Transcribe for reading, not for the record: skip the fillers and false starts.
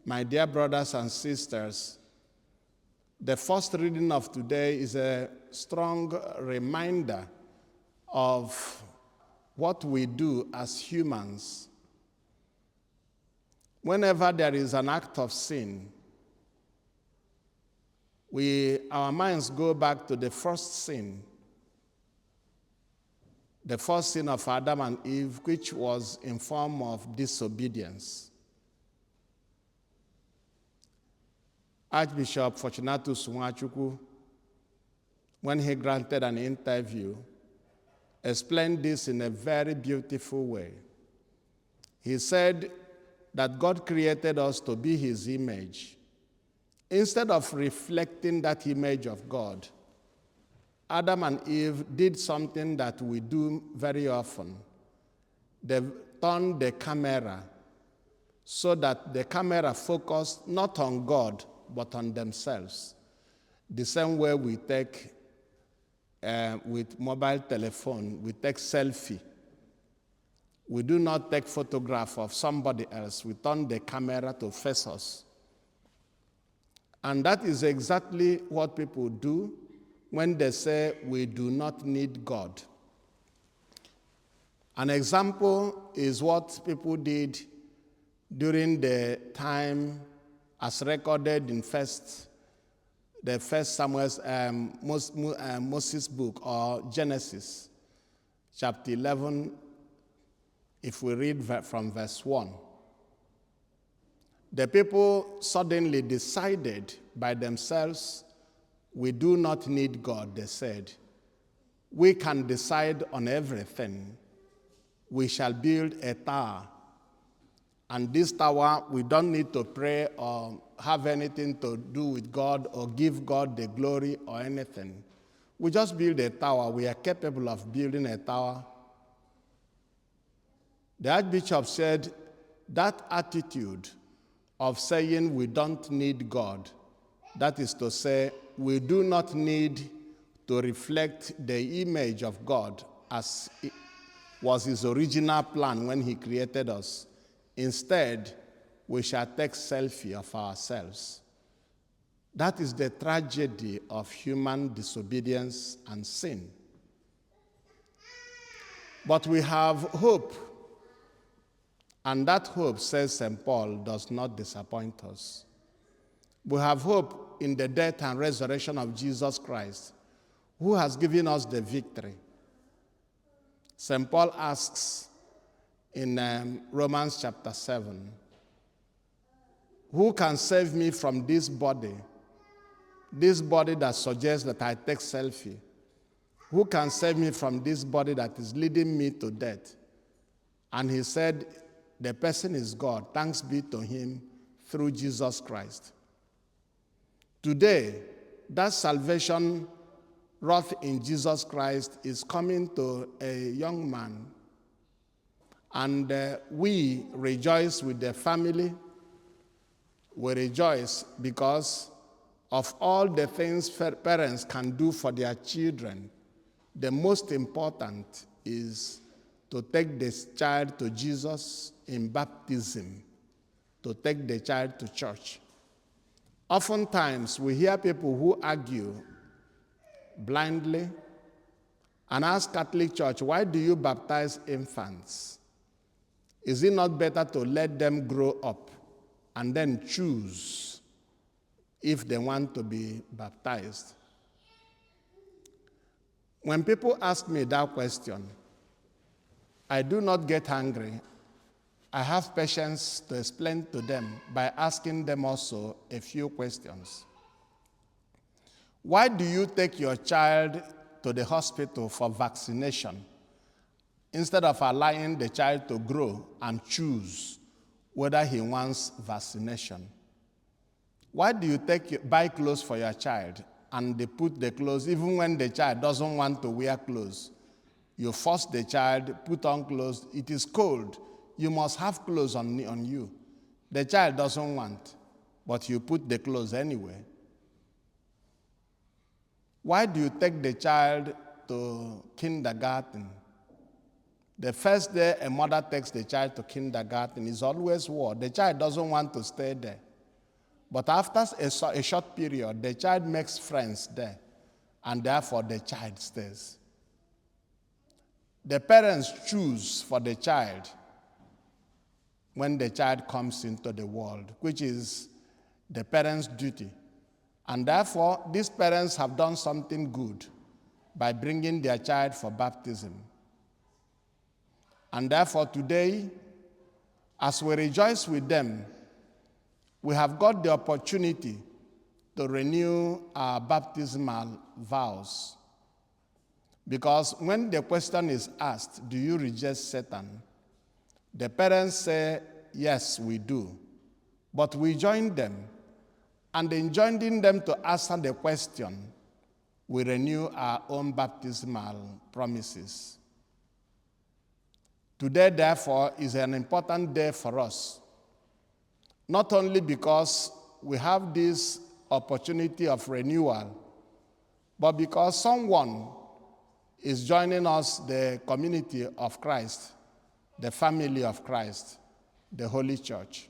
My dear brothers and sisters, the first reading of today is a strong reminder of what we do as humans. Whenever there is an act of sin, our minds go back to the first sin of Adam and Eve, which was in form of disobedience. Archbishop Fortunatus Nwachukwu, when he granted an interview, explained this in a very beautiful way. He said that God created us to be his image. Instead of reflecting that image of God, Adam and Eve did something that we do very often. They turned the camera so that the camera focused not on God, but on themselves. The same way we take, with mobile telephone, we take selfie. We do not take photograph of somebody else. We turn the camera to face us. And that is exactly what people do when they say we do not need God. An example is what people did during the time as recorded in the first Samuel's Moses book, or Genesis, chapter 11, if we read from verse 1. The people suddenly decided by themselves, we do not need God, they said. We can decide on everything. We shall build a tower. And this tower, we don't need to pray or have anything to do with God or give God the glory or anything. We just build a tower. We are capable of building a tower. The Archbishop said that attitude of saying we don't need God, that is to say, we do not need to reflect the image of God as it was his original plan when he created us. Instead, we shall take selfie of ourselves. That is the tragedy of human disobedience and sin. But we have hope. And that hope, says St. Paul, does not disappoint us. We have hope in the death and resurrection of Jesus Christ, who has given us the victory. St. Paul asks in Romans chapter 7, who can save me from this body that suggests that I take selfie? Who can save me from this body that is leading me to death? And he said, the person is God. Thanks be to him through Jesus Christ. Today, that salvation wrought in Jesus Christ is coming to a young man. And we rejoice with the family. We rejoice because of all the things parents can do for their children. The most important is to take this child to Jesus in baptism, to take the child to church. Oftentimes, we hear people who argue blindly and ask Catholic Church, why do you baptize infants? Is it not better to let them grow up and then choose if they want to be baptized? When people ask me that question, I do not get angry. I have patience to explain to them by asking them also a few questions. Why do you take your child to the hospital for vaccination instead of allowing the child to grow and choose whether he wants vaccination? Why do you buy clothes for your child and they put the clothes, even when the child doesn't want to wear clothes? You force the child, put on clothes. It is cold. You must have clothes on you. The child doesn't want, but you put the clothes anyway. Why do you take the child to kindergarten? The first day a mother takes the child to kindergarten is always war. The child doesn't want to stay there. But after a short period, the child makes friends there, and therefore the child stays. The parents choose for the child when the child comes into the world, which is the parents' duty. And therefore, these parents have done something good by bringing their child for baptism. And therefore, today, as we rejoice with them, we have got the opportunity to renew our baptismal vows. Because when the question is asked, do you reject Satan? The parents say, yes, we do. But we join them. And in joining them to answer the question, we renew our own baptismal promises. Today, therefore, is an important day for us. Not only because we have this opportunity of renewal, but because someone is joining us, the community of Christ, the family of Christ, the Holy Church.